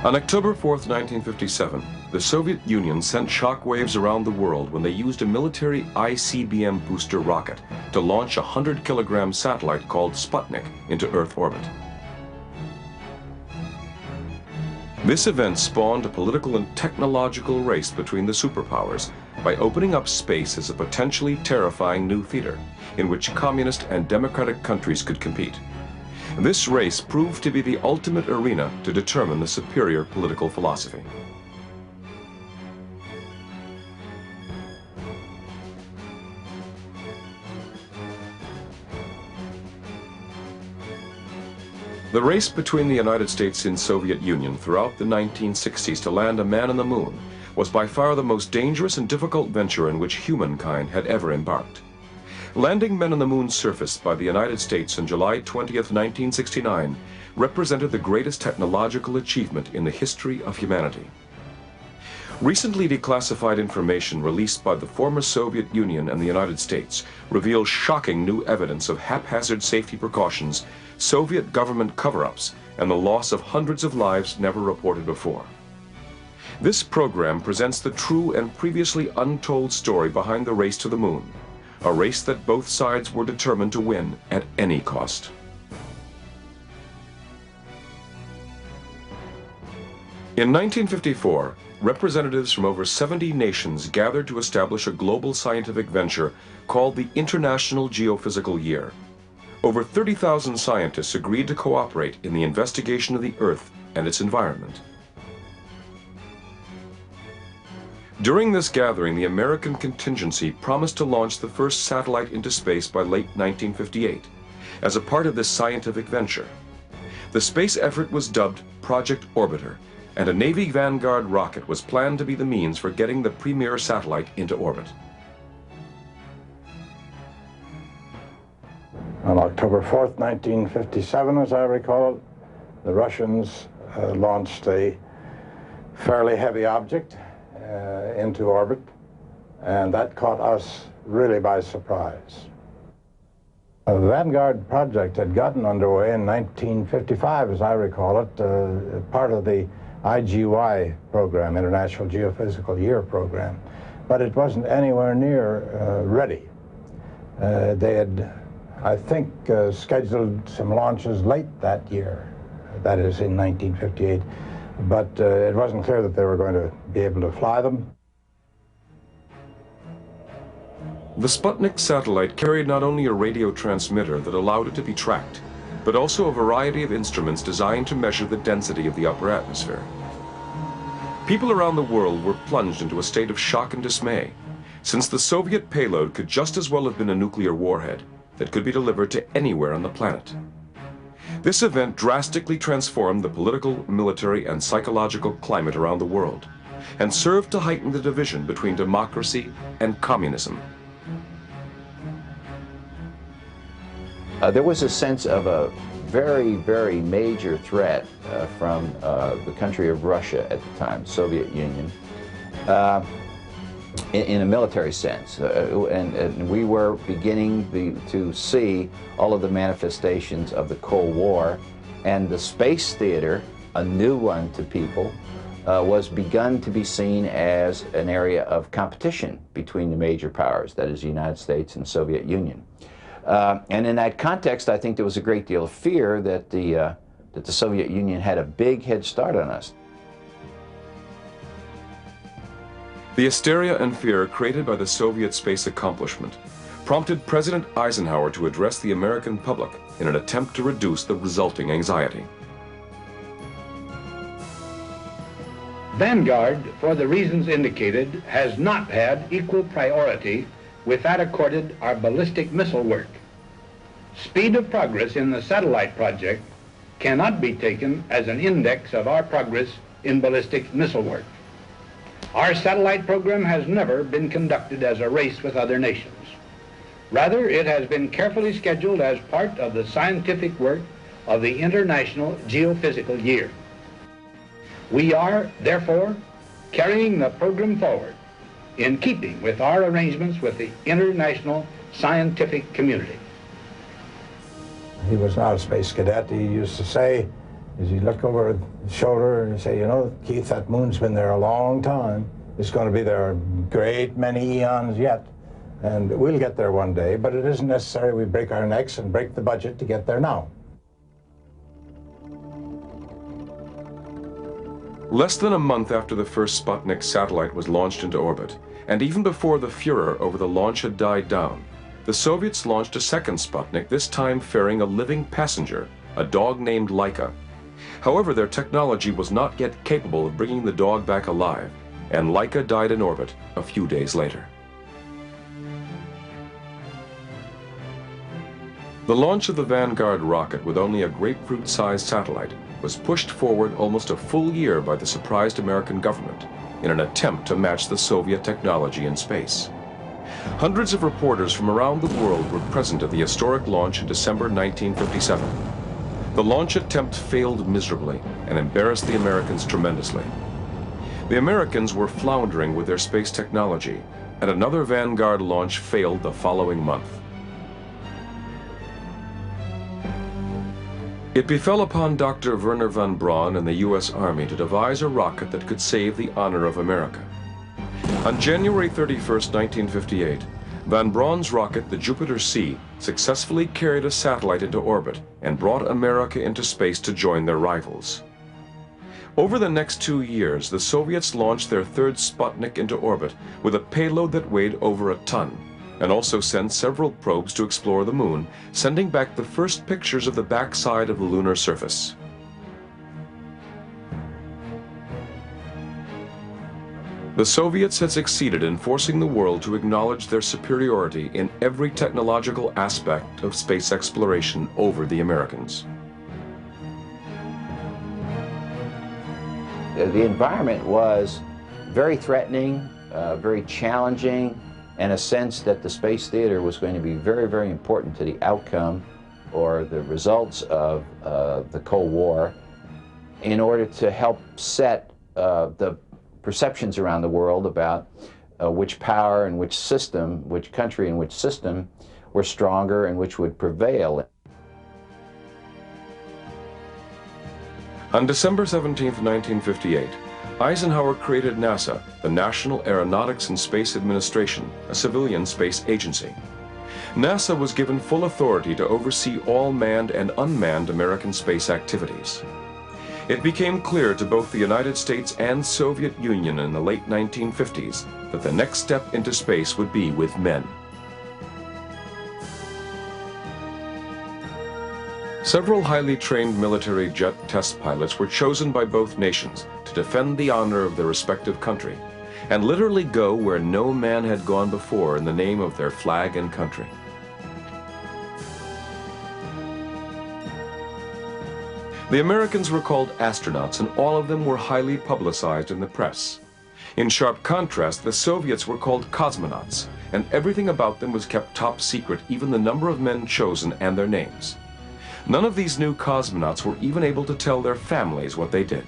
On October 4th, 1957, the Soviet Union sent shock waves around the world when they used a military ICBM booster rocket to launch a 100-kilogram satellite called Sputnik into Earth orbit. This event spawned a political and technological race between the superpowers by opening up space as a potentially terrifying new theater in which communist and democratic countries could compete. This race proved to be the ultimate arena to determine the superior political philosophy. The race between the United States and Soviet Union throughout the 1960s to land a man on the moon was by far the most dangerous and difficult venture in which humankind had ever embarked. Landing men on the moon's surface by the United States on July 20th, 1969 represented the greatest technological achievement in the history of humanity. Recently declassified information released by the former Soviet Union and the United States reveals shocking new evidence of haphazard safety precautions, Soviet government cover-ups, and the loss of hundreds of lives never reported before. This program presents the true and previously untold story behind the race to the moon, a race that both sides were determined to win at any cost. In 1954, representatives from over 70 nations gathered to establish a global scientific venture called the International Geophysical Year. Over 30,000 scientists agreed to cooperate in the investigation of the Earth and its environment. During this gathering, the American contingency promised to launch the first satellite into space by late 1958 as a part of this scientific venture. The space effort was dubbed Project Orbiter, and a Navy Vanguard rocket was planned to be the means for getting the premier satellite into orbit. On October 4th, 1957, as I recall it, the Russians launched a fairly heavy object into orbit, and that caught us really by surprise. The Vanguard project had gotten underway in 1955, as I recall it, part of the IGY program, International Geophysical Year program, but it wasn't anywhere near ready. They had, I think, scheduled some launches late that year, that is in 1958, but it wasn't clear that they were going to be able to fly them. The Sputnik satellite carried not only a radio transmitter that allowed it to be tracked, but also a variety of instruments designed to measure the density of the upper atmosphere. People around the world were plunged into a state of shock and dismay, since the Soviet payload could just as well have been a nuclear warhead that could be delivered to anywhere on the planet. This event drastically transformed the political, military, and psychological climate around the world, and served to heighten the division between democracy and communism. There was a sense of a very, very major threat from the country of Russia at the time, Soviet Union, in a military sense. And we were beginning to see all of the manifestations of the Cold War, and the space theater, a new one to people, was begun to be seen as an area of competition between the major powers, that is the United States and Soviet Union. And in that context, I think there was a great deal of fear that the Soviet Union had a big head start on us. The hysteria and fear created by the Soviet space accomplishment prompted President Eisenhower to address the American public in an attempt to reduce the resulting anxiety. Vanguard, for the reasons indicated, has not had equal priority with that accorded our ballistic missile work. Speed of progress in the satellite project cannot be taken as an index of our progress in ballistic missile work. Our satellite program has never been conducted as a race with other nations. Rather, it has been carefully scheduled as part of the scientific work of the International Geophysical Year. We are, therefore, carrying the program forward in keeping with our arrangements with the international scientific community. He was not a space cadet. He used to say is you look over his shoulder and you say, you know, Keith, that moon's been there a long time. It's going to be there a great many eons yet. And we'll get there one day, but it isn't necessary we break our necks and break the budget to get there now. Less than a month after the first Sputnik satellite was launched into orbit, and even before the furor over the launch had died down, the Soviets launched a second Sputnik, this time ferrying a living passenger, a dog named Laika. However, their technology was not yet capable of bringing the dog back alive, and Laika died in orbit a few days later. The launch of the Vanguard rocket with only a grapefruit-sized satellite was pushed forward almost a full year by the surprised American government in an attempt to match the Soviet technology in space. Hundreds of reporters from around the world were present at the historic launch in December 1957. The launch attempt failed miserably and embarrassed the Americans tremendously. The Americans were floundering with their space technology, and another Vanguard launch failed the following month. It befell upon Dr. Wernher von Braun and the U.S. Army to devise a rocket that could save the honor of America. On January 31, 1958, von Braun's rocket, the Jupiter C, successfully carried a satellite into orbit and brought America into space to join their rivals. Over the next 2 years, the Soviets launched their third Sputnik into orbit with a payload that weighed over a ton, and also sent several probes to explore the moon, sending back the first pictures of the backside of the lunar surface. The Soviets had succeeded in forcing the world to acknowledge their superiority in every technological aspect of space exploration over the Americans. The environment was very threatening, very challenging, and a sense that the space theater was going to be very, very important to the outcome or the results of the Cold War in order to help set the perceptions around the world about which power and which system, which country and which system were stronger and which would prevail. On December 17, 1958, Eisenhower created NASA, the National Aeronautics and Space Administration, a civilian space agency. NASA was given full authority to oversee all manned and unmanned American space activities. It became clear to both the United States and Soviet Union in the late 1950s that the next step into space would be with men. Several highly trained military jet test pilots were chosen by both nations to defend the honor of their respective country and literally go where no man had gone before in the name of their flag and country. The Americans were called astronauts, and all of them were highly publicized in the press. In sharp contrast, the Soviets were called cosmonauts, and everything about them was kept top secret, even the number of men chosen and their names. None of these new cosmonauts were even able to tell their families what they did.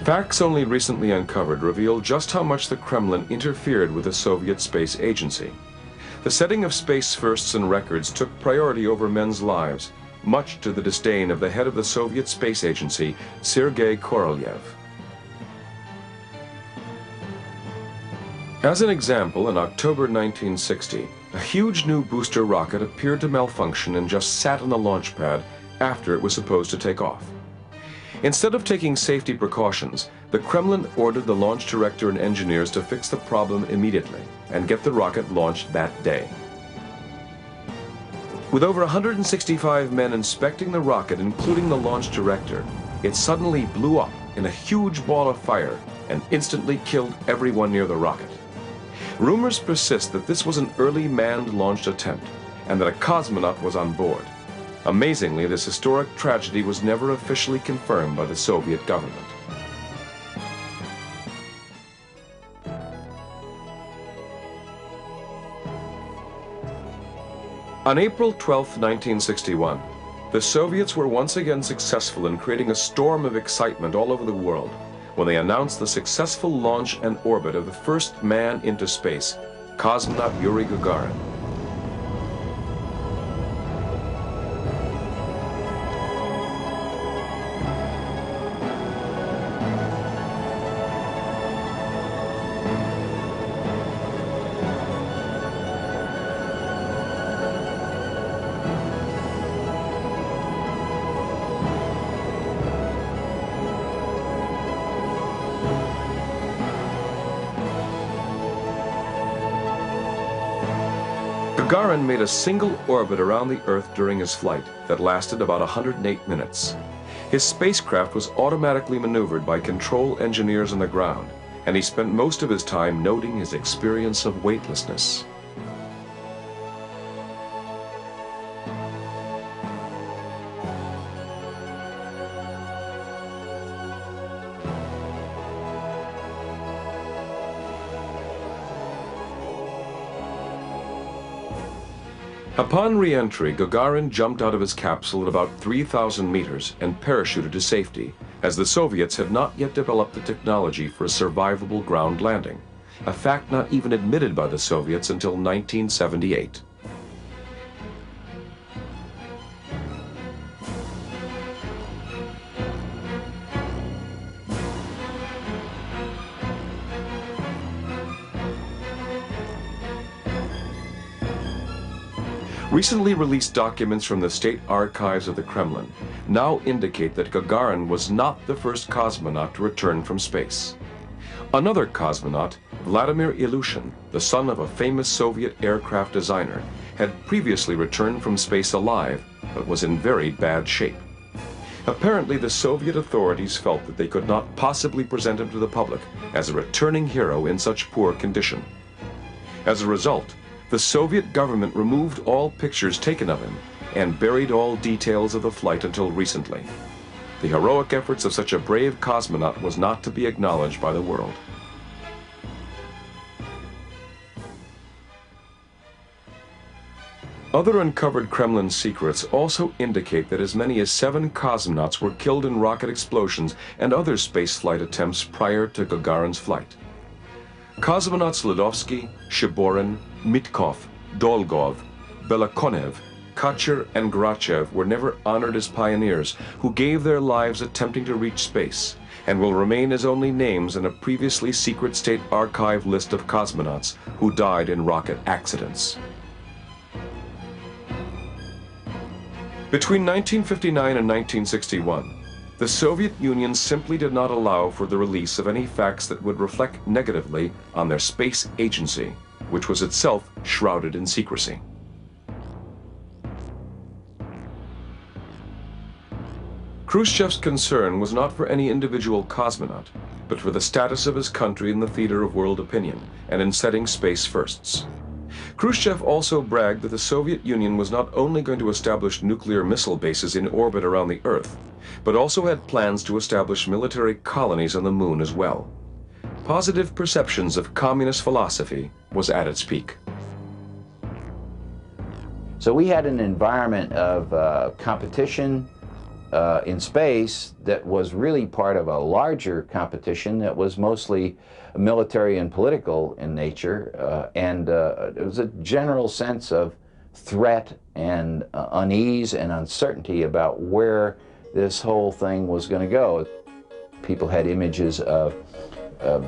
Facts only recently uncovered reveal just how much the Kremlin interfered with the Soviet space agency. The setting of space firsts and records took priority over men's lives, much to the disdain of the head of the Soviet space agency, Sergei Korolev. As an example, in October 1960, a huge new booster rocket appeared to malfunction and just sat on the launch pad after it was supposed to take off. Instead of taking safety precautions, the Kremlin ordered the launch director and engineers to fix the problem immediately and get the rocket launched that day. With over 165 men inspecting the rocket, including the launch director, it suddenly blew up in a huge ball of fire and instantly killed everyone near the rocket. Rumors persist that this was an early manned launched attempt and that a cosmonaut was on board. Amazingly, this historic tragedy was never officially confirmed by the Soviet government. On April 12, 1961, the Soviets were once again successful in creating a storm of excitement all over the world when they announced the successful launch and orbit of the first man into space, cosmonaut Yuri Gagarin. Gagarin made a single orbit around the Earth during his flight that lasted about 108 minutes. His spacecraft was automatically maneuvered by control engineers on the ground, and he spent most of his time noting his experience of weightlessness. Upon re-entry, Gagarin jumped out of his capsule at about 3,000 meters and parachuted to safety, as the Soviets had not yet developed the technology for a survivable ground landing, a fact not even admitted by the Soviets until 1978. Recently released documents from the state archives of the Kremlin now indicate that Gagarin was not the first cosmonaut to return from space. Another cosmonaut, Vladimir Ilyushin, the son of a famous Soviet aircraft designer, had previously returned from space alive, but was in very bad shape. Apparently, the Soviet authorities felt that they could not possibly present him to the public as a returning hero in such poor condition. As a result, the Soviet government removed all pictures taken of him and buried all details of the flight until recently. The heroic efforts of such a brave cosmonaut was not to be acknowledged by the world. Other uncovered Kremlin secrets also indicate that as many as 7 cosmonauts were killed in rocket explosions and other spaceflight attempts prior to Gagarin's flight. Cosmonauts Ledovsky, Shiborin, Mitkov, Dolgov, Belakonev, Kacher, and Grachev were never honored as pioneers who gave their lives attempting to reach space, and will remain as only names in a previously secret state archive list of cosmonauts who died in rocket accidents. Between 1959 and 1961, the Soviet Union simply did not allow for the release of any facts that would reflect negatively on their space agency, which was itself shrouded in secrecy. Khrushchev's concern was not for any individual cosmonaut, but for the status of his country in the theater of world opinion and in setting space firsts. Khrushchev also bragged that the Soviet Union was not only going to establish nuclear missile bases in orbit around the Earth, but also had plans to establish military colonies on the Moon as well. Positive perceptions of communist philosophy was at its peak. So we had an environment of competition in space that was really part of a larger competition that was mostly military and political in nature, and it was a general sense of threat and unease and uncertainty about where this whole thing was going to go. People had images of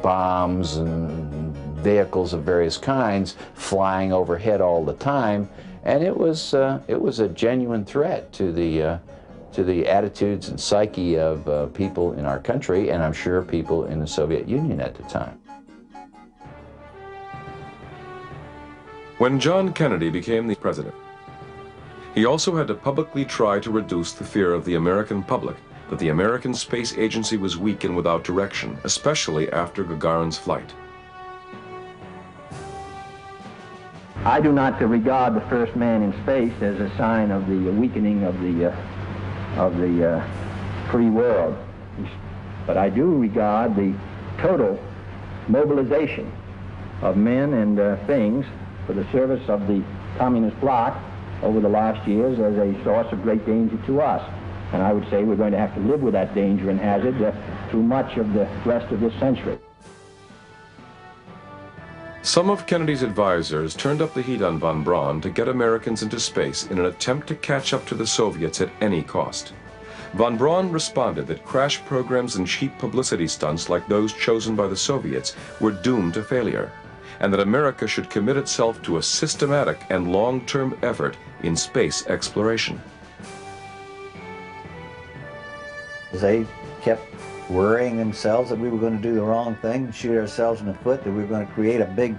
bombs and vehicles of various kinds flying overhead all the time, and it was a genuine threat to the attitudes and psyche of people in our country, and I'm sure people in the Soviet Union at the time. When John Kennedy became the president, he also had to publicly try to reduce the fear of the American public that the American Space Agency was weak and without direction, especially after Gagarin's flight. I do not regard the first man in space as a sign of the weakening of the free world. But I do regard the total mobilization of men and things for the service of the communist bloc over the last years as a source of great danger to us. And I would say we're going to have to live with that danger and hazard through much of the rest of this century. Some of Kennedy's advisors turned up the heat on von Braun to get Americans into space in an attempt to catch up to the Soviets at any cost. Von Braun responded that crash programs and cheap publicity stunts like those chosen by the Soviets were doomed to failure, and that America should commit itself to a systematic and long-term effort in space exploration. They kept worrying themselves that we were going to do the wrong thing, shoot ourselves in the foot, that we were going to create a big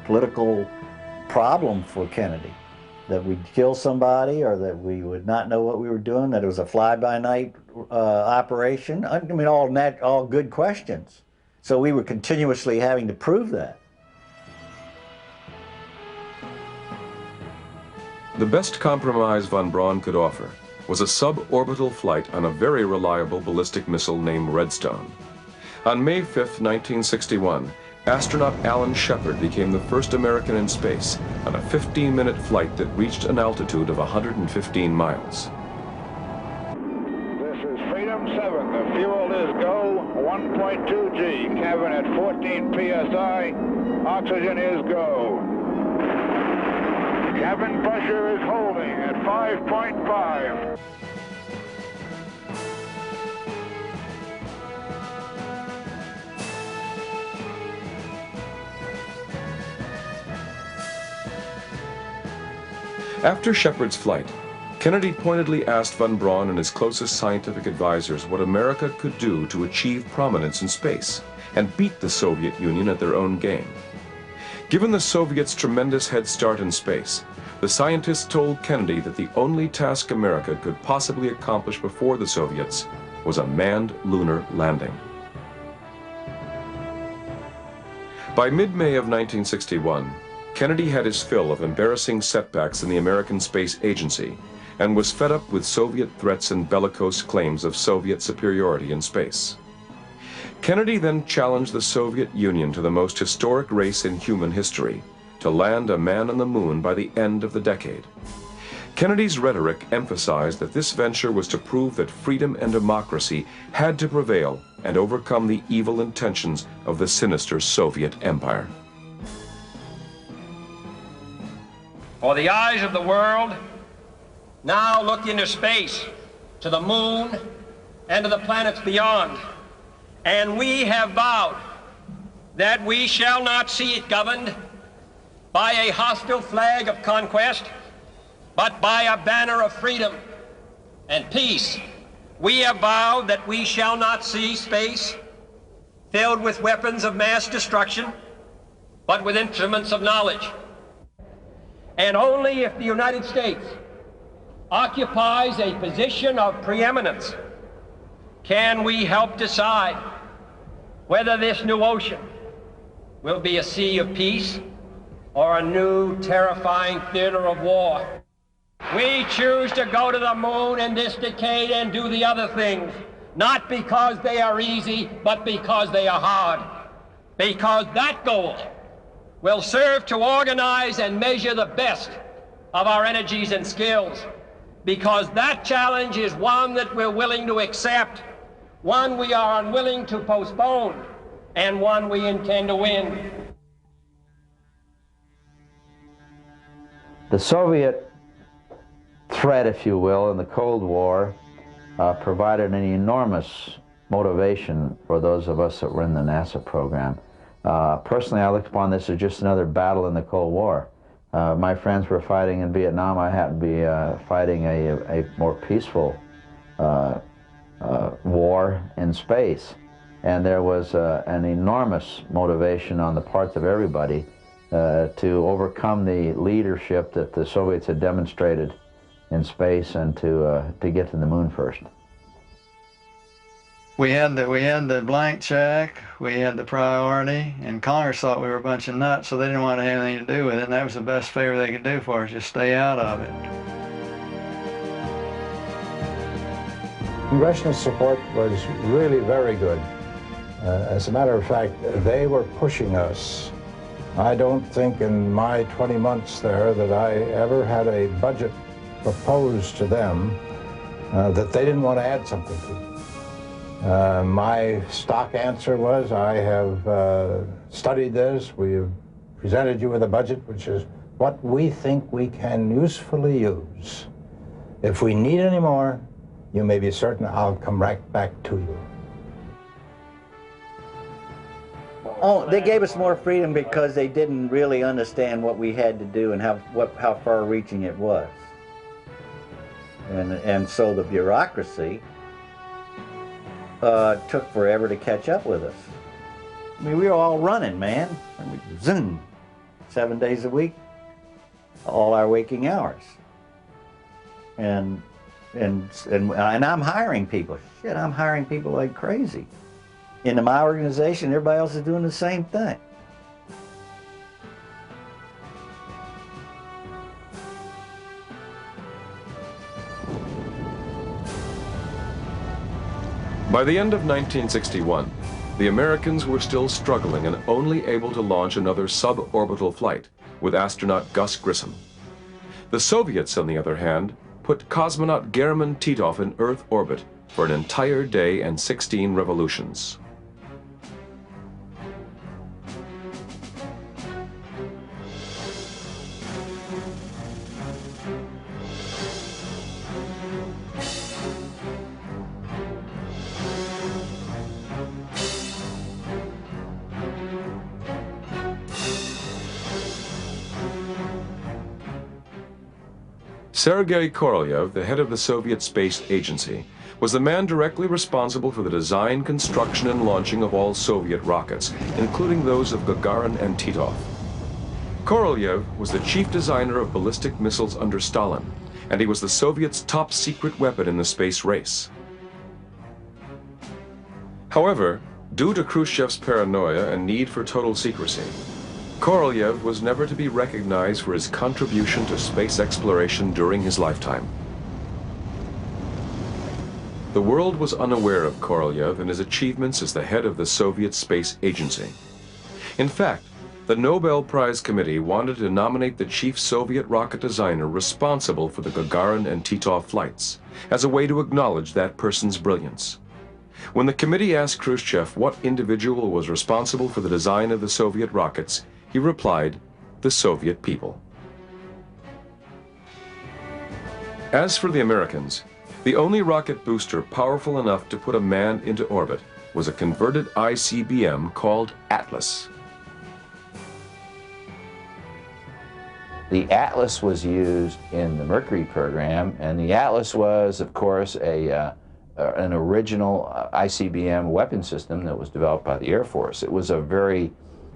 political problem for Kennedy, that we'd kill somebody or that we would not know what we were doing, that it was a fly-by-night operation. I mean, all good questions. So we were continuously having to prove that. The best compromise von Braun could offer was a suborbital flight on a very reliable ballistic missile named Redstone. On May 5, 1961, astronaut Alan Shepard became the first American in space on a 15-minute flight that reached an altitude of 115 miles. This is Freedom 7. The fuel is go. 1.2 G. Cabin at 14 psi. Oxygen is go. Cabin pressure is holding at 5.5. After Shepard's flight, Kennedy pointedly asked von Braun and his closest scientific advisors what America could do to achieve prominence in space and beat the Soviet Union at their own game. Given the Soviets' tremendous head start in space, the scientists told Kennedy that the only task America could possibly accomplish before the Soviets was a manned lunar landing. By mid-May of 1961, Kennedy had his fill of embarrassing setbacks in the American Space Agency and was fed up with Soviet threats and bellicose claims of Soviet superiority in space. Kennedy then challenged the Soviet Union to the most historic race in human history, to land a man on the moon by the end of the decade. Kennedy's rhetoric emphasized that this venture was to prove that freedom and democracy had to prevail and overcome the evil intentions of the sinister Soviet Empire. For the eyes of the world now look into space, to the moon and to the planets beyond. And we have vowed that we shall not see it governed by a hostile flag of conquest, but by a banner of freedom and peace. We have vowed that we shall not see space filled with weapons of mass destruction, but with instruments of knowledge. And only if the United States occupies a position of preeminence can we help decide whether this new ocean will be a sea of peace or a new terrifying theater of war. We choose to go to the moon in this decade and do the other things, not because they are easy, but because they are hard. Because that goal will serve to organize and measure the best of our energies and skills. Because that challenge is one that we're willing to accept, one we are unwilling to postpone, and one we intend to win. The Soviet threat, if you will, in the Cold War provided an enormous motivation for those of us that were in the NASA program. Personally, I looked upon this as just another battle in the Cold War. My friends were fighting in Vietnam. I happened to be fighting a more peaceful war in space. And there was an enormous motivation on the parts of everybody to overcome the leadership that the Soviets had demonstrated in space and to get to the moon first. We had the blank check, we had the priority, and Congress thought we were a bunch of nuts, so they didn't want to have anything to do with it, and that was the best favor they could do for us, just stay out of it. Congressional support was really very good. As a matter of fact, they were pushing us. I don't think in my 20 months there that I ever had a budget proposed to them that they didn't want to add something to. My stock answer was, I have studied this, we have presented you with a budget which is what we think we can usefully use. If we need any more, you may be certain I'll come right back to you. Oh, they gave us more freedom because they didn't really understand what we had to do and how far-reaching it was. And so the bureaucracy took forever to catch up with us. I mean, we were all running, man. Zoom, 7 days a week, all our waking hours. And I'm hiring people. Shit, I'm hiring people like crazy. In my organization, everybody else is doing the same thing. By the end of 1961, the Americans were still struggling and only able to launch another suborbital flight with astronaut Gus Grissom. The Soviets, on the other hand, put cosmonaut German Titov in Earth orbit for an entire day and 16 revolutions. Sergei Korolev, the head of the Soviet Space Agency, was the man directly responsible for the design, construction, and launching of all Soviet rockets, including those of Gagarin and Titov. Korolev was the chief designer of ballistic missiles under Stalin, and he was the Soviets' top secret weapon in the space race. However, due to Khrushchev's paranoia and need for total secrecy, Korolev was never to be recognized for his contribution to space exploration during his lifetime. The world was unaware of Korolev and his achievements as the head of the Soviet Space Agency. In fact, the Nobel Prize Committee wanted to nominate the chief Soviet rocket designer responsible for the Gagarin and Titov flights, as a way to acknowledge that person's brilliance. When the committee asked Khrushchev what individual was responsible for the design of the Soviet rockets, he replied, "The Soviet people." As for the Americans, the only rocket booster powerful enough to put a man into orbit was a converted ICBM called Atlas. The Atlas was used in the Mercury program, and the Atlas was, of course, an original ICBM weapon system that was developed by the Air Force. It was a very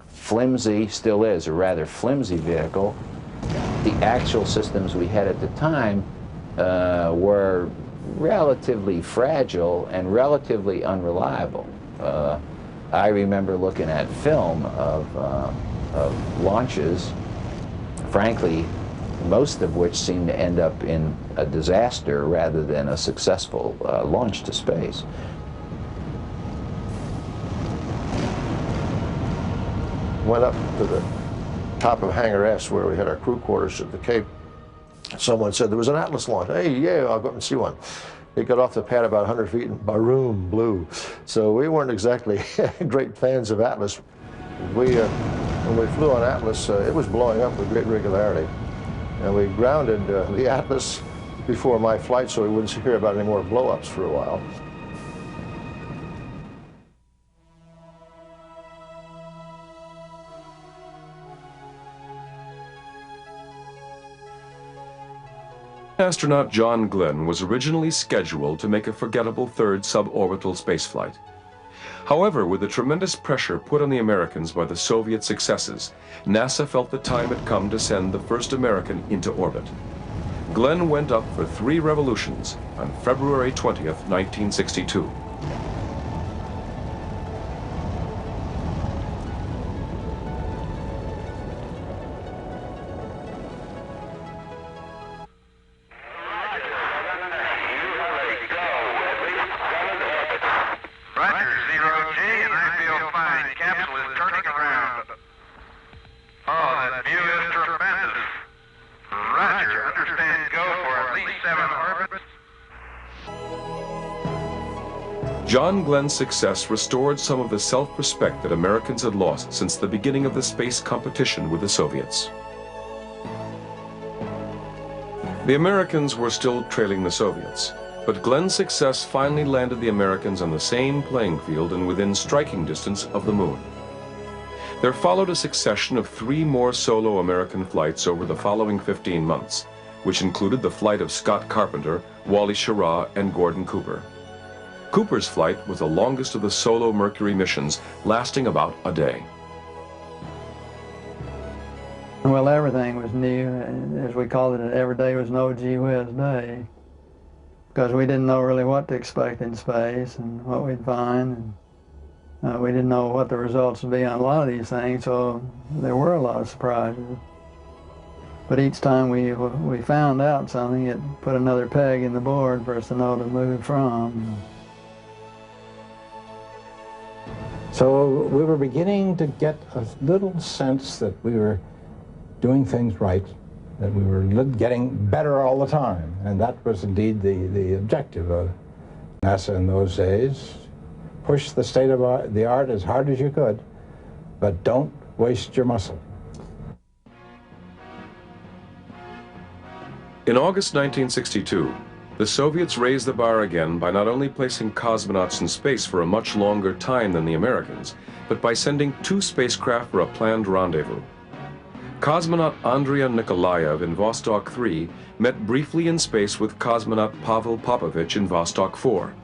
flimsy, still is, a rather flimsy vehicle. The actual systems we had at the time were relatively fragile and relatively unreliable. I remember looking at film of launches, frankly, most of which seemed to end up in a disaster rather than a successful launch to space. Went up to the top of Hangar S where we had our crew quarters at the Cape. Someone said there was an Atlas launch. Hey, yeah, I'll go up and see one. It got off the pad about 100 feet and baroom, blew. So we weren't exactly great fans of Atlas. When we flew on Atlas, it was blowing up with great regularity. And we grounded the Atlas before my flight so we wouldn't hear about any more blow-ups for a while. Astronaut John Glenn was originally scheduled to make a forgettable third suborbital spaceflight. However, with the tremendous pressure put on the Americans by the Soviet successes, NASA felt the time had come to send the first American into orbit. Glenn went up for 3 revolutions on February 20th, 1962. John Glenn's success restored some of the self-respect that Americans had lost since the beginning of the space competition with the Soviets. The Americans were still trailing the Soviets, but Glenn's success finally landed the Americans on the same playing field and within striking distance of the moon. There followed a succession of 3 more solo American flights over the following 15 months, which included the flight of Scott Carpenter, Wally Schirra, and Gordon Cooper. Cooper's flight was the longest of the solo Mercury missions, lasting about a day. Well, everything was new. As we called it, every day was no gee whiz day, because we didn't know really what to expect in space and what we'd find. And we didn't know what the results would be on a lot of these things, so there were a lot of surprises. But each time we found out something, it put another peg in the board for us to know to move from. So we were beginning to get a little sense that we were doing things right, that we were getting better all the time. And that was indeed the objective of NASA in those days. Push the state of the art as hard as you could, but don't waste your muscle. In August 1962, the Soviets raised the bar again by not only placing cosmonauts in space for a much longer time than the Americans, but by sending 2 spacecraft for a planned rendezvous. Cosmonaut Andrei Nikolaev in Vostok 3 met briefly in space with cosmonaut Pavel Popovich in Vostok 4.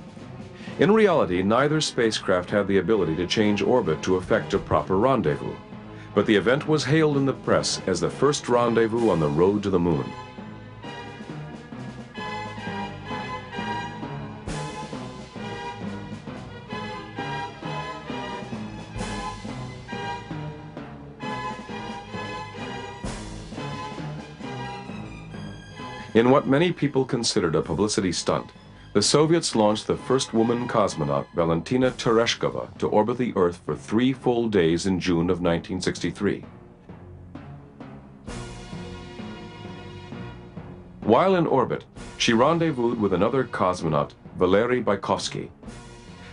In reality, neither spacecraft had the ability to change orbit to effect a proper rendezvous, but the event was hailed in the press as the first rendezvous on the road to the moon. In what many people considered a publicity stunt, the Soviets launched the first woman cosmonaut, Valentina Tereshkova, to orbit the Earth for 3 full days in June of 1963. While in orbit, she rendezvoused with another cosmonaut, Valery Bykovsky.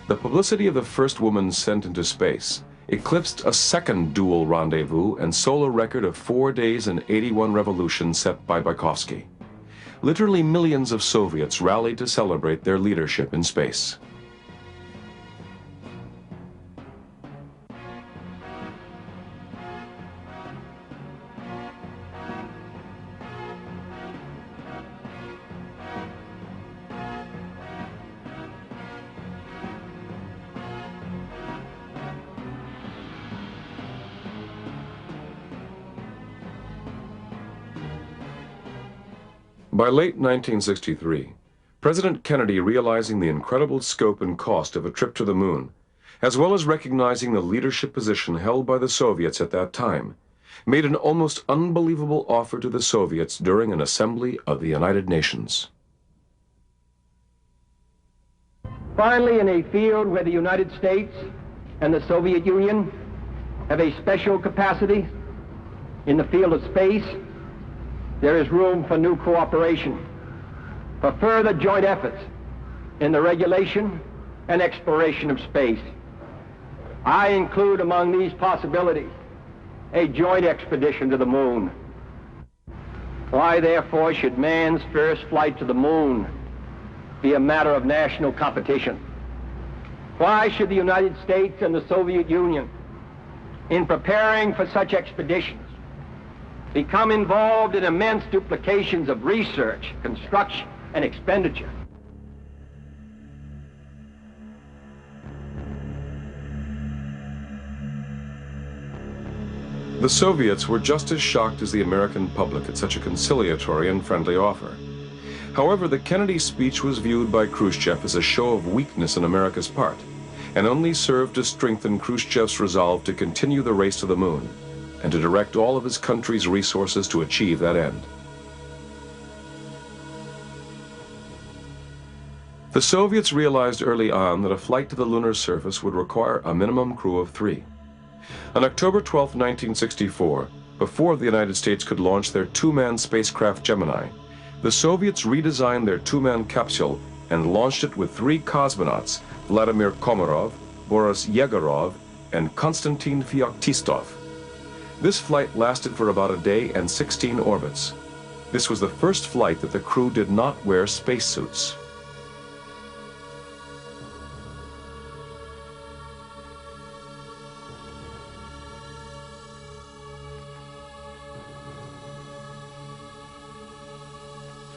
The publicity of the first woman sent into space eclipsed a second dual rendezvous and solar record of 4 days and 81 revolutions set by Bykovsky. Literally millions of Soviets rallied to celebrate their leadership in space. By late 1963, President Kennedy, realizing the incredible scope and cost of a trip to the moon, as well as recognizing the leadership position held by the Soviets at that time, made an almost unbelievable offer to the Soviets during an assembly of the United Nations. Finally, in a field where the United States and the Soviet Union have a special capacity in the field of space, there is room for new cooperation, for further joint efforts in the regulation and exploration of space. I include among these possibilities a joint expedition to the moon. Why, therefore, should man's first flight to the moon be a matter of national competition? Why should the United States and the Soviet Union, in preparing for such expeditions, become involved in immense duplications of research, construction, and expenditure? The Soviets were just as shocked as the American public at such a conciliatory and friendly offer. However, the Kennedy speech was viewed by Khrushchev as a show of weakness on America's part, and only served to strengthen Khrushchev's resolve to continue the race to the moon, and to direct all of his country's resources to achieve that end. The Soviets realized early on that a flight to the lunar surface would require a minimum crew of 3. On October 12, 1964, before the United States could launch their 2-man spacecraft Gemini, the Soviets redesigned their 2-man capsule and launched it with 3 cosmonauts, Vladimir Komarov, Boris Yegorov, and Konstantin Feoktistov. This flight lasted for about a day and 16 orbits. This was the first flight that the crew did not wear spacesuits.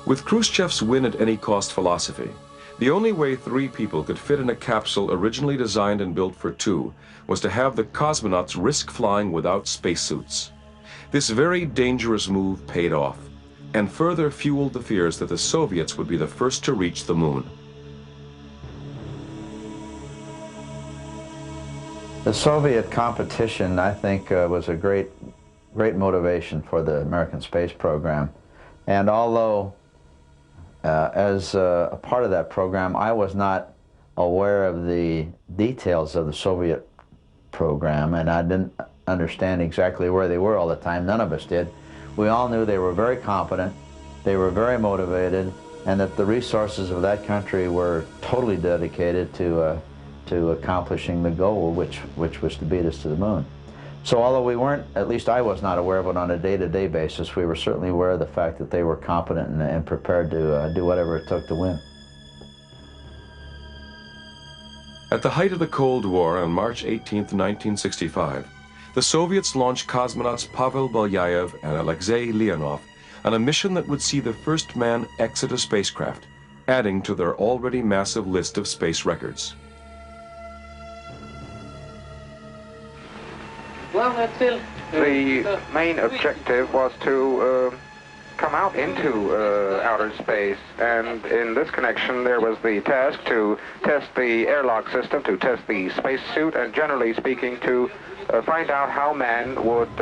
With Khrushchev's win-at-any-cost philosophy, the only way 3 people could fit in a capsule originally designed and built for 2 was to have the cosmonauts risk flying without spacesuits. This very dangerous move paid off, and further fueled the fears that the Soviets would be the first to reach the moon. The Soviet competition, I think, was a great motivation for the American space program. And although, as a part of that program, I was not aware of the details of the Soviet program, and I didn't understand exactly where they were all the time. None of us did. We all knew they were very competent, they were very motivated, and that the resources of that country were totally dedicated to accomplishing the goal, which was to beat us to the moon. So although we weren't, at least I was not aware of it on a day-to-day basis, we were certainly aware of the fact that they were competent and prepared to do whatever it took to win. At the height of the Cold War on March 18, 1965, the Soviets launched cosmonauts Pavel Belyayev and Alexei Leonov on a mission that would see the first man exit a spacecraft, adding to their already massive list of space records. The main objective was to come out into outer space, and in this connection there was the task to test the airlock system, to test the spacesuit, and generally speaking to find out how man would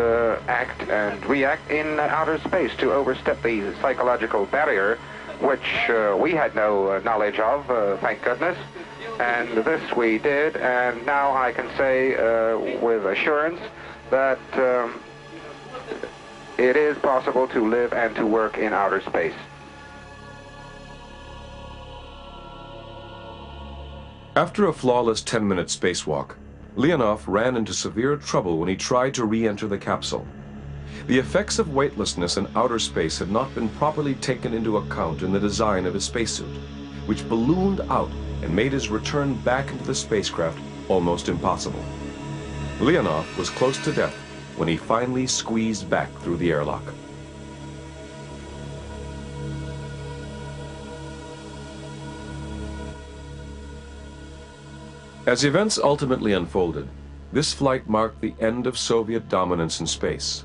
act and react in outer space, to overstep the psychological barrier, which we had no knowledge of, thank goodness. And this we did, and now I can say with assurance that it is possible to live and to work in outer space. After a flawless 10-minute spacewalk, Leonov ran into severe trouble when he tried to re-enter the capsule. The effects of weightlessness in outer space had not been properly taken into account in the design of his spacesuit, which ballooned out and made his return back into the spacecraft almost impossible. Leonov was close to death when he finally squeezed back through the airlock. As events ultimately unfolded, this flight marked the end of Soviet dominance in space.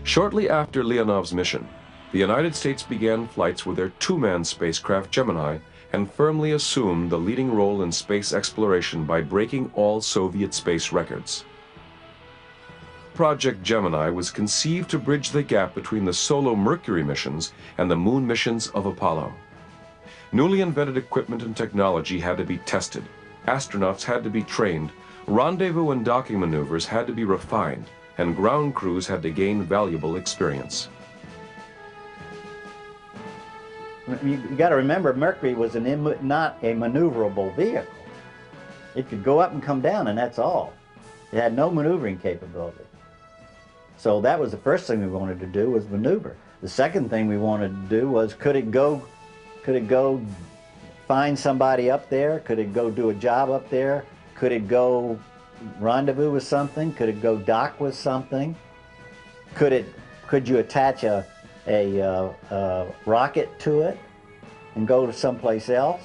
Shortly after Leonov's mission, the United States began flights with their two-man spacecraft Gemini and firmly assumed the leading role in space exploration by breaking all Soviet space records. Project Gemini was conceived to bridge the gap between the solo Mercury missions and the moon missions of Apollo. Newly invented equipment and technology had to be tested, astronauts had to be trained, rendezvous and docking maneuvers had to be refined, and ground crews had to gain valuable experience. You got to remember, Mercury was not a maneuverable vehicle. It could go up and come down, and that's all. It had no maneuvering capability. So that was the first thing we wanted to do, was maneuver. The second thing we wanted to do was, could it go find somebody up there? Could it go do a job up there? Could it go rendezvous with something? Could it go dock with something? Could you attach a rocket to it and go to someplace else?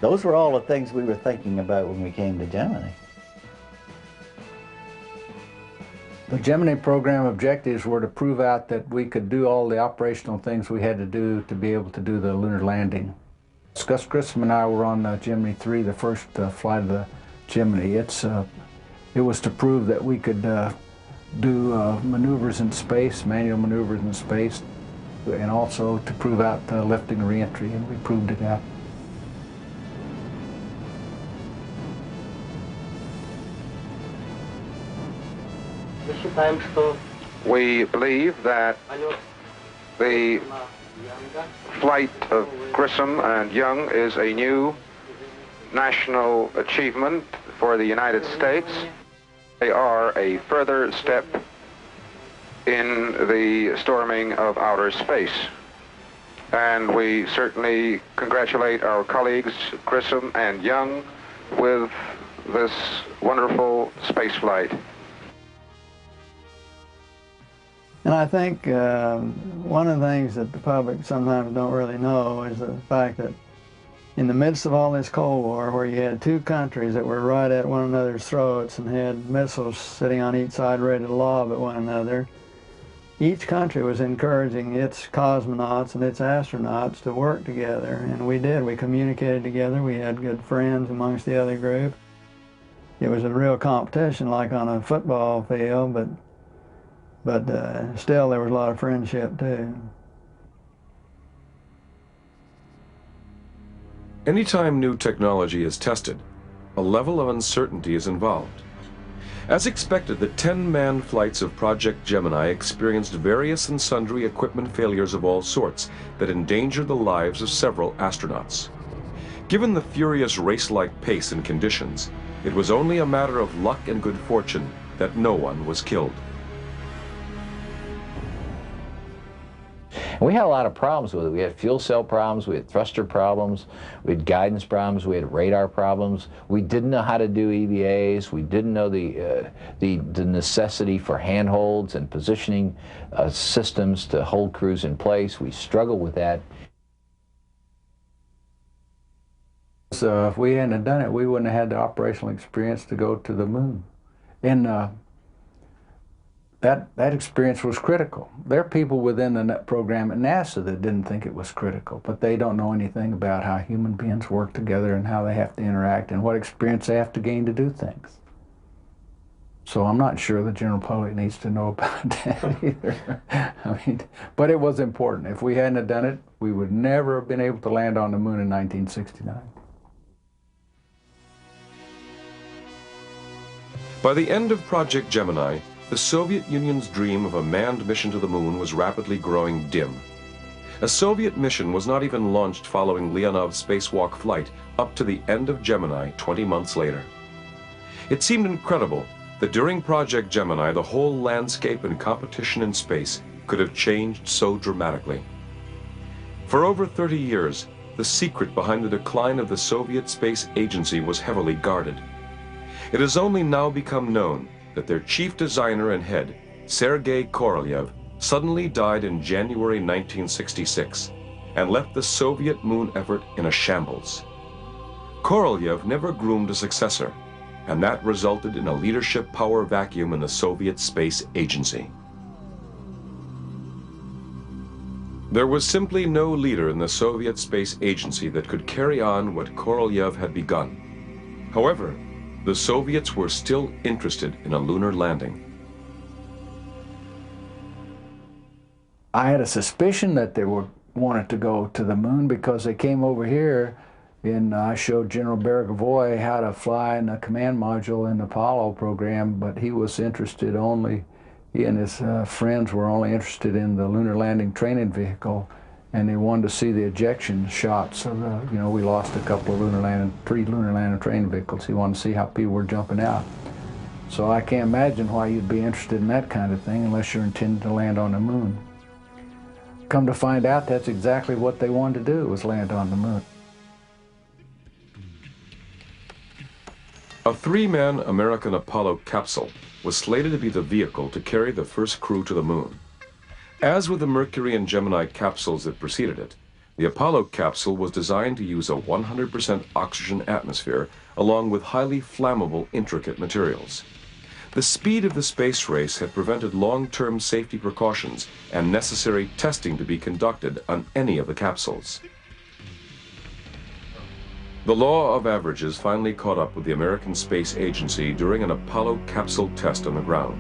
Those were all the things we were thinking about when we came to Gemini. The Gemini program objectives were to prove out that we could do all the operational things we had to do to be able to do the lunar landing. Gus Grissom and I were on Gemini 3, the first flight of the Gemini. It was to prove that we could do maneuvers in space, manual maneuvers in space, and also to prove out lifting and re-entry, and we proved it out. We believe that the flight of Grissom and Young is a new national achievement for the United States. They are a further step in the storming of outer space. And we certainly congratulate our colleagues Grissom and Young with this wonderful space flight. And I think one of the things that the public sometimes don't really know is the fact that in the midst of all this Cold War, where you had two countries that were right at one another's throats and had missiles sitting on each side ready to lob at one another, each country was encouraging its cosmonauts and its astronauts to work together, and we did. We communicated together. We had good friends amongst the other group. It was a real competition, like on a football field, but still there was a lot of friendship too. Anytime new technology is tested, a level of uncertainty is involved. As expected, the 10 manned flights of Project Gemini experienced various and sundry equipment failures of all sorts that endangered the lives of several astronauts. Given the furious race-like pace and conditions, it was only a matter of luck and good fortune that no one was killed. And we had a lot of problems with it. We had fuel cell problems, we had thruster problems, we had guidance problems, we had radar problems. We didn't know how to do EVAs. We didn't know the necessity for handholds and positioning systems to hold crews in place. We struggled with that. So if we hadn't done it, we wouldn't have had the operational experience to go to the moon. And that experience was critical. There are people within the program at NASA that didn't think it was critical, but they don't know anything about how human beings work together and how they have to interact and what experience they have to gain to do things. So I'm not sure the general public needs to know about that either. I mean, but it was important. If we hadn't have done it, we would never have been able to land on the moon in 1969. By the end of Project Gemini, the Soviet Union's dream of a manned mission to the moon was rapidly growing dim. A Soviet mission was not even launched following Leonov's spacewalk flight up to the end of Gemini 20 months later. It seemed incredible that during Project Gemini, the whole landscape and competition in space could have changed so dramatically. For over 30 years, the secret behind the decline of the Soviet Space Agency was heavily guarded. It has only now become known that their chief designer and head, Sergei Korolev, suddenly died in January 1966 and left the Soviet moon effort in a shambles. Korolev never groomed a successor, and that resulted in a leadership power vacuum in the Soviet Space Agency. There was simply no leader in the Soviet Space Agency that could carry on what Korolev had begun. However, the Soviets were still interested in a lunar landing. I had a suspicion that they wanted to go to the moon because they came over here and I showed General Beregovoy how to fly in a command module in the Apollo program, but he was interested only, he and his friends were only interested in the lunar landing training vehicle, and they wanted to see the ejection shots of the, you know, we lost a couple of three lunar landing training vehicles. He wanted to see how people were jumping out. So I can't imagine why you'd be interested in that kind of thing unless you're intending to land on the moon. Come to find out, that's exactly what they wanted to do, was land on the moon. A 3-man American Apollo capsule was slated to be the vehicle to carry the first crew to the moon. As with the Mercury and Gemini capsules that preceded it, the Apollo capsule was designed to use a 100% oxygen atmosphere along with highly flammable, intricate materials. The speed of the space race had prevented long-term safety precautions and necessary testing to be conducted on any of the capsules. The law of averages finally caught up with the American Space Agency during an Apollo capsule test on the ground.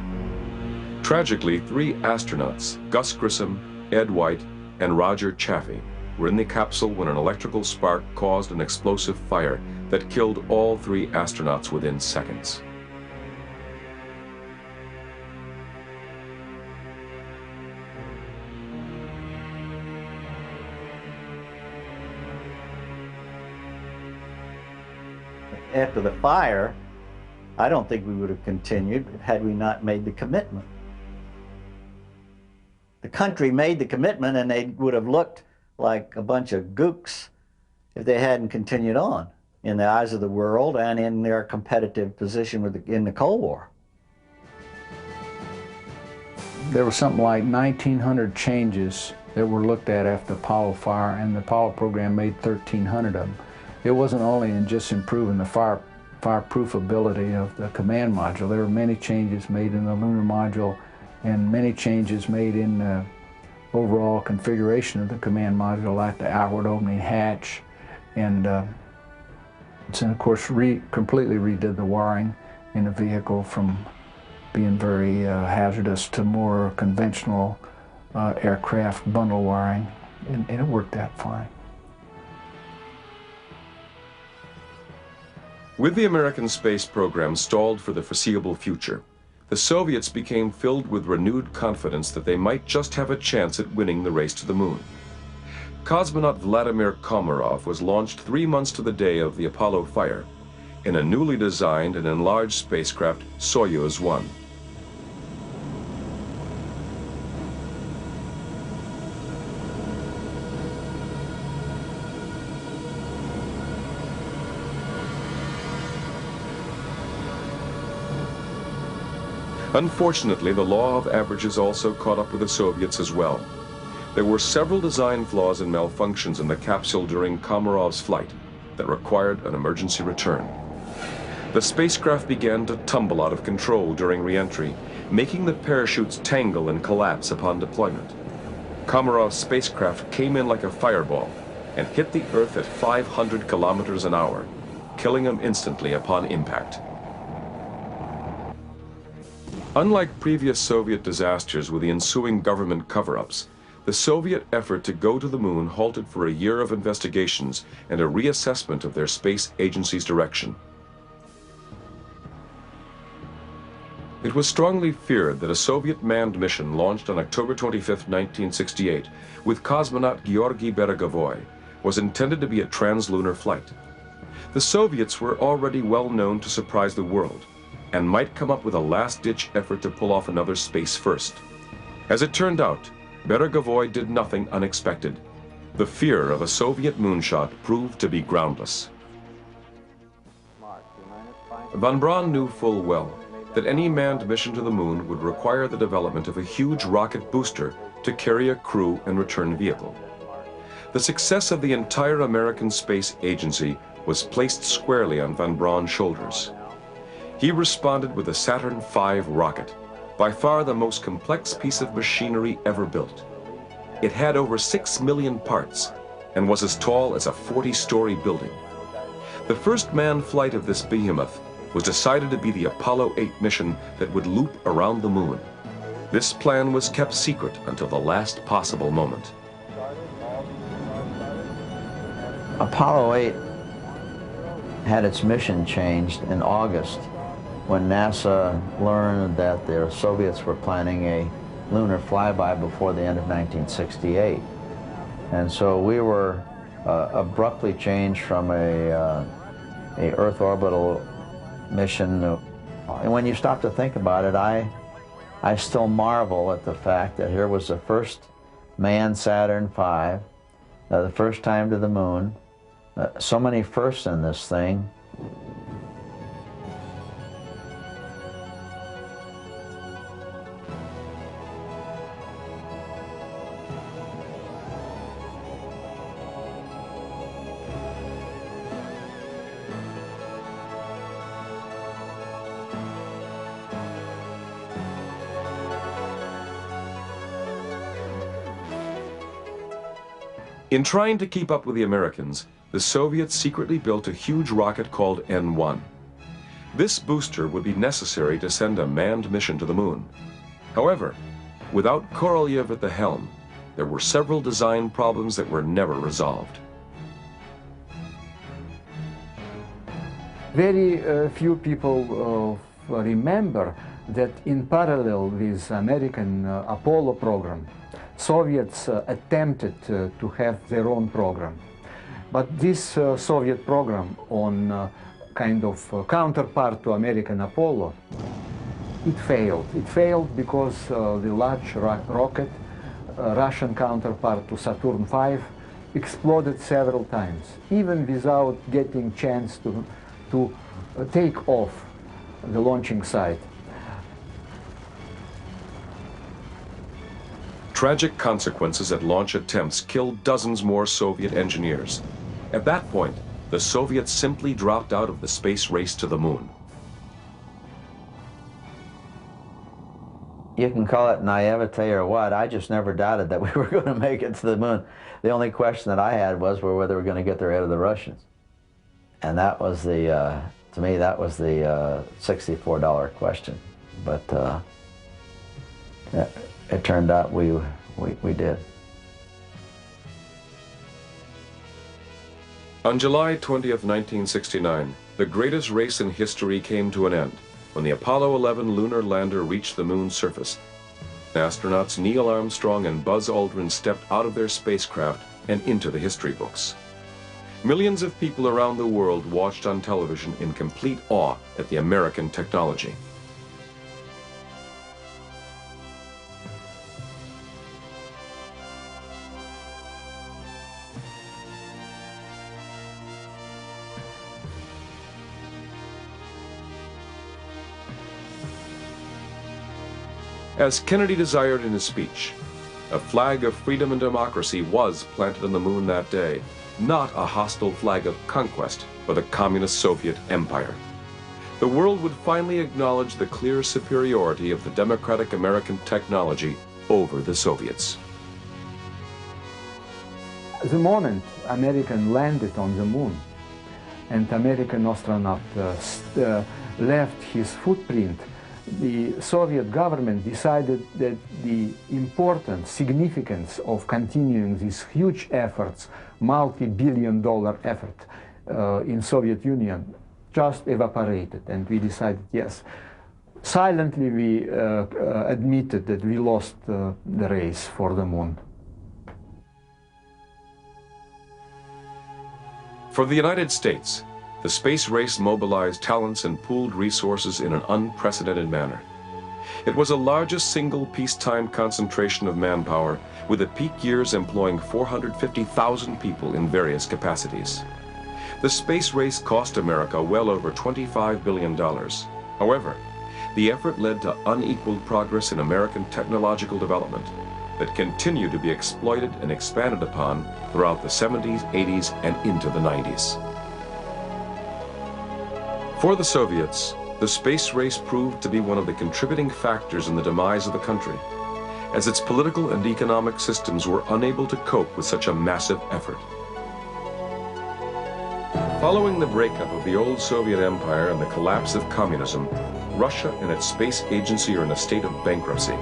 Tragically, 3 astronauts, Gus Grissom, Ed White, and Roger Chaffee, were in the capsule when an electrical spark caused an explosive fire that killed all 3 astronauts within seconds. After the fire, I don't think we would have continued had we not made the commitment. The country made the commitment, and they would have looked like a bunch of gooks if they hadn't continued on in the eyes of the world and in their competitive position in the Cold War. There was something like 1,900 changes that were looked at after the Apollo fire, and the Apollo program made 1,300 of them. it wasn't only in just improving the fireproof ability of the command module. There were many changes made in the lunar module and many changes made in the overall configuration of the command module, like the outward opening hatch, and of course completely redid the wiring in the vehicle from being very hazardous to more conventional aircraft bundle wiring, and it worked out fine. With the American space program stalled for the foreseeable future, the Soviets became filled with renewed confidence that they might just have a chance at winning the race to the moon. Cosmonaut Vladimir Komarov was launched 3 months to the day of the Apollo fire in a newly designed and enlarged spacecraft, Soyuz 1. Unfortunately, the law of averages also caught up with the Soviets as well. There were several design flaws and malfunctions in the capsule during Komarov's flight that required an emergency return. The spacecraft began to tumble out of control during re-entry, making the parachutes tangle and collapse upon deployment. Komarov's spacecraft came in like a fireball and hit the Earth at 500 kilometers an hour, killing him instantly upon impact. Unlike previous Soviet disasters with the ensuing government cover-ups, the Soviet effort to go to the moon halted for a year of investigations and a reassessment of their space agency's direction. It was strongly feared that a Soviet manned mission launched on October 25, 1968, with cosmonaut Georgy Beregovoy, was intended to be a translunar flight. The Soviets were already well known to surprise the world, and might come up with a last-ditch effort to pull off another space first. As it turned out, Beregovoy did nothing unexpected. The fear of a Soviet moonshot proved to be groundless. Von Braun knew full well that any manned mission to the moon would require the development of a huge rocket booster to carry a crew and return vehicle. The success of the entire American space agency was placed squarely on von Braun's shoulders. He responded with the Saturn V rocket, by far the most complex piece of machinery ever built. It had over 6 million parts and was as tall as a 40-story building. The first manned flight of this behemoth was decided to be the Apollo 8 mission that would loop around the moon. This plan was kept secret until the last possible moment. Apollo 8 had its mission changed in August when NASA learned that the Soviets were planning a lunar flyby before the end of 1968. And so we were abruptly changed from a Earth orbital mission. And when you stop to think about it, I still marvel at the fact that here was the first manned Saturn V, the first time to the moon, so many firsts in this thing. In trying to keep up with the Americans, the Soviets secretly built a huge rocket called N-1. This booster would be necessary to send a manned mission to the moon. However, without Korolev at the helm, there were several design problems that were never resolved. Very few people remember that in parallel with American Apollo program, Soviets attempted to have their own program. But this Soviet program on kind of counterpart to American Apollo, it failed. It failed because the large rocket, Russian counterpart to Saturn V, exploded several times, even without getting chance to take off the launching site. Tragic consequences at launch attempts killed dozens more Soviet engineers. At that point, the Soviets simply dropped out of the space race to the moon. You can call it naivete or what. I just never doubted that we were going to make it to the moon. The only question that I had was whether we were going to get there ahead of the Russians. And that was the, to me, that was the $64 question. But it turned out we did. On July 20th, 1969, the greatest race in history came to an end when the Apollo 11 lunar lander reached the moon's surface. Astronauts Neil Armstrong and Buzz Aldrin stepped out of their spacecraft and into the history books. Millions of people around the world watched on television in complete awe at the American technology. As Kennedy desired in his speech, a flag of freedom and democracy was planted on the moon that day, not a hostile flag of conquest for the communist Soviet empire. The world would finally acknowledge the clear superiority of the democratic American technology over the Soviets. The moment American landed on the moon and American astronaut left his footprint, the Soviet government decided that the importance, significance of continuing these huge efforts, multi-billion-dollar effort in Soviet Union, just evaporated, and we decided, yes. Silently we admitted that we lost the race for the moon. For the United States, the space race mobilized talents and pooled resources in an unprecedented manner. It was the largest single peacetime concentration of manpower, with the peak years employing 450,000 people in various capacities. The space race cost America well over $25 billion. However, the effort led to unequaled progress in American technological development that continued to be exploited and expanded upon throughout the 70s, 80s, and into the 90s. For the Soviets, the space race proved to be one of the contributing factors in the demise of the country, as its political and economic systems were unable to cope with such a massive effort. Following the breakup of the old Soviet Empire and the collapse of communism, Russia and its space agency are in a state of bankruptcy.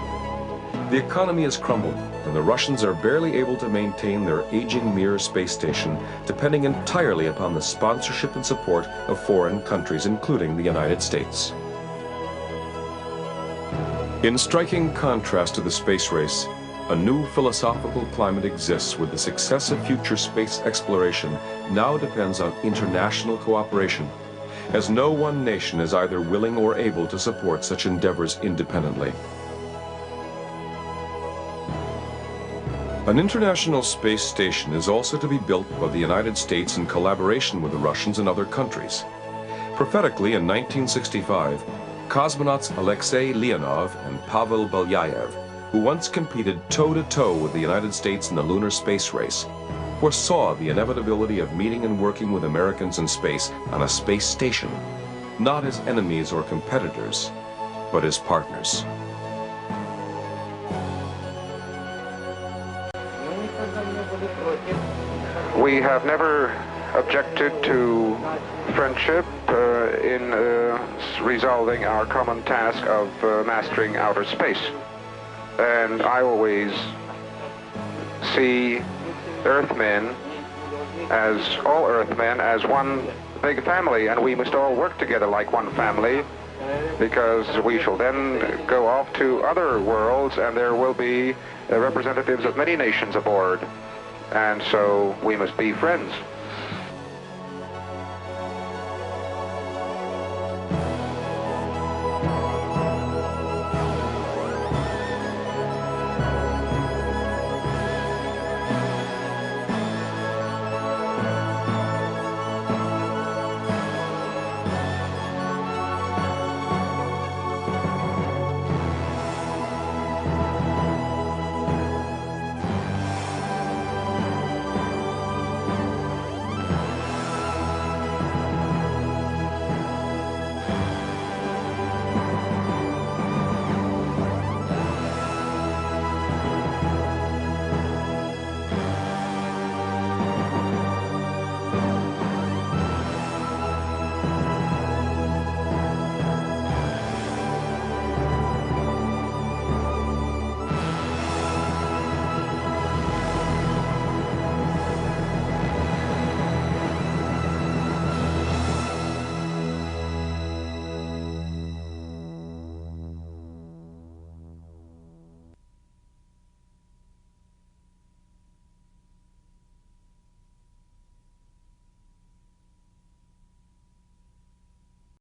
The economy has crumbled, and the Russians are barely able to maintain their aging Mir space station, depending entirely upon the sponsorship and support of foreign countries, including the United States. In striking contrast to the space race, a new philosophical climate exists where the success of future space exploration now depends on international cooperation, as no one nation is either willing or able to support such endeavors independently. An international space station is also to be built by the United States in collaboration with the Russians and other countries. Prophetically, in 1965, cosmonauts Alexei Leonov and Pavel Belyayev, who once competed toe-to-toe with the United States in the lunar space race, foresaw the inevitability of meeting and working with Americans in space on a space station, not as enemies or competitors, but as partners. We have never objected to friendship in resolving our common task of mastering outer space. And I always see Earthmen, as all Earthmen, as one big family, and we must all work together like one family, because we shall then go off to other worlds, and there will be representatives of many nations aboard. And so we must be friends.